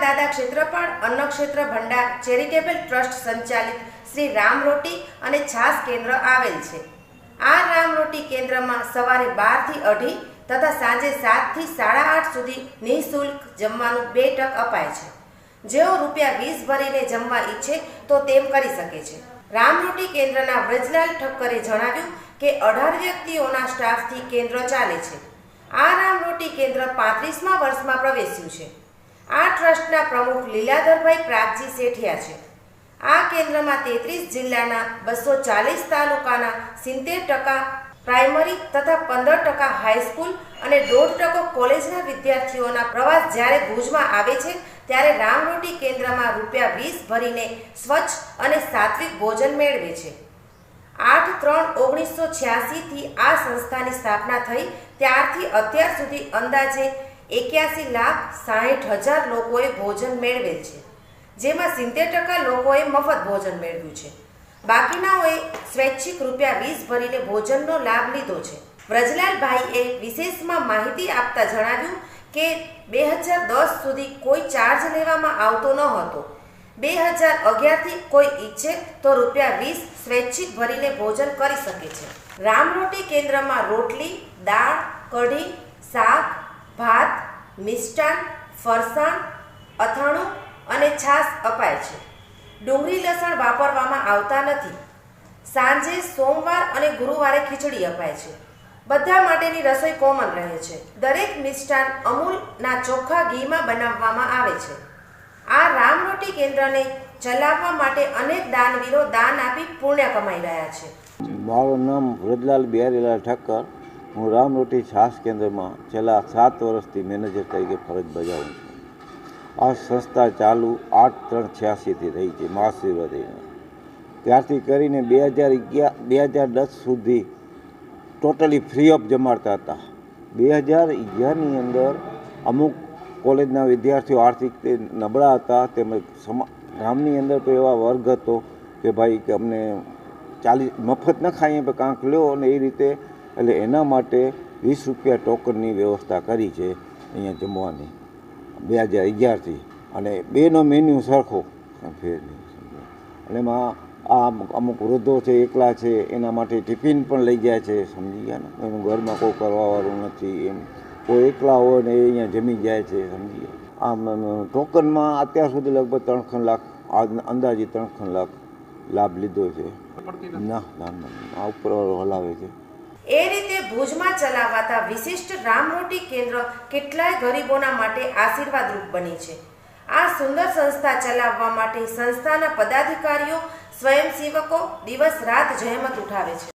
દાદા ક્ષેત્રપાળ અન્ન ક્ષેત્ર ભંડાર ચેરિટેબલ ટ્રસ્ટ સંચાલિત શ્રી રામ રોટી અને છાશ કેન્દ્ર આવેલ છે। આ રામ રોટી કેન્દ્રમાં સવારે 12 થી 2:30 તથા સાંજે 7 થી 8:30 સુધી નિઃશુલ્ક જમવાનું 2 ટક અપાય છે। જેઓ ₹20 ભરીને જમવા ઈચ્છે તો તેમ કરી શકે છે। રામ રોટી કેન્દ્રના વ્રજલાલ ઠક્કરે જણાવ્યું કે 18 વ્યક્તિઓના સ્ટાફથી કેન્દ્ર ચાલે છે। આ રામ રોટી કેન્દ્ર 35મા વર્ષમાં પ્રવેશ્યું છે। આ ટ્રસ્ટના પ્રમુખ લીલાધરભાઈ પ્રાગજી સેઠિયા છે। આ કેન્દ્રમાં 33 જિલ્લાના 240 તાલુકાના 70% પ્રાઇમરી તથા 15% હાઈસ્કૂલ અને 1.5% કોલેજના વિદ્યાર્થીઓના પ્રવાસ જ્યારે ભુજમાં આવે છે ત્યારે રામ રોટી કેન્દ્રમાં ₹20 ભરીને સ્વચ્છ અને સાત્વિક ભોજન મેળવે છે। 8/3/1986 થી આ સંસ્થાની સ્થાપના થઈ ત્યારથી અત્યાર સુધી અંદાજે 81,60,000 લોકોએ ભોજન મેળવેલ છે, જેમાં 70% લોકોએ મફત ભોજન મેળવ્યું છે। બાકીનાઓએ સ્વૈચ્છિક ₹20 ભરીને ભોજનનો લાભ લીધો છે। વ્રજલાલભાઈએ વિશેષમાં માહિતી આપતા જણાવ્યું કે 2010 સુધી કોઈ ચાર્જ લેવામાં આવતો ન હતો। 2011 થી કોઈ ઈચ્છે તો ₹20 સ્વૈચ્છિક ભરીને ભોજન કરી શકે છે। રામ રોટી કેન્દ્રમાં રોટલી, દાળ, કઢી, શાક, ભાત, મિષ્ટાન, ફરસાણ, અથાણું અને છાશ અપાય છે। ડુંગળી લસણ વાપરવામાં આવતા નથી। સાંજે સોમવાર અને ગુરુવારે ખીચડી અપાય છે। બધા માટેની રસોઈ કોમન રહે છે। દરેક મિષ્ટાન અમૂલના ચોખ્ખા ઘીમાં બનાવવામાં આવે છે। આ રામ રોટી કેન્દ્રને ચલાવવા માટે અનેક દાનવીરો દાન આપી પુણ્ય કમાઈ રહ્યા છે। મારું નામ વ્રજલાલ બિહારીલાલ ઠક્કર। હું રામ રોટી છાશ કેન્દ્રમાં છેલ્લા 7 વર્ષથી મેનેજર તરીકે ફરજ બજાવું છું। આ સંસ્થા ચાલુ 8/3/86થી થઈ છે, મહાશિવરાત્રિના ત્યારથી કરીને 2010 સુધી ટોટલી ફ્રી ઓફ જમાડતા હતા। 2011ની અંદર અમુક કોલેજના વિદ્યાર્થીઓ આર્થિક નબળા હતા, તેમજ ગામની અંદર તો એવા વર્ગ હતો કે ભાઈ કે અમને મફત ન ખાઈએ પણ કાંક લ્યો, અને એ રીતે એટલે એના માટે ₹20 ટોકનની વ્યવસ્થા કરી છે અહીંયા જમવાની 2011થી। અને બેનો મેન્યુ સરખો ફેર નહીં, અને એમાં આ અમુક વૃદ્ધો છે, એકલા છે, એના માટે ટિફિન પણ લઈ જાય છે, સમજી ગયા ને। એનું ઘરમાં કોઈ કરવાવાળું નથી, એમ કોઈ એકલા હોય ને એ અહીંયા જમી જાય છે, સમજી ગયા। આમ ટોકનમાં અત્યાર સુધી લગભગ 3 લાખ અંદાજે 3 લાખ લાભ લીધો છે। ના આ ઉપરવાળો હલાવે છે। એ રીતે ભુજમાં ચલાવાતા વિશિષ્ટ રામ રોટી કેન્દ્ર કેટલાય ગરીબોના માટે આશીર્વાદરૂપ બની છે। આ સુંદર સંસ્થા ચલાવવા માટે સંસ્થાના પદાધિકારીઓ સ્વયંસેવકો દિવસ રાત જહેમત ઉઠાવે છે।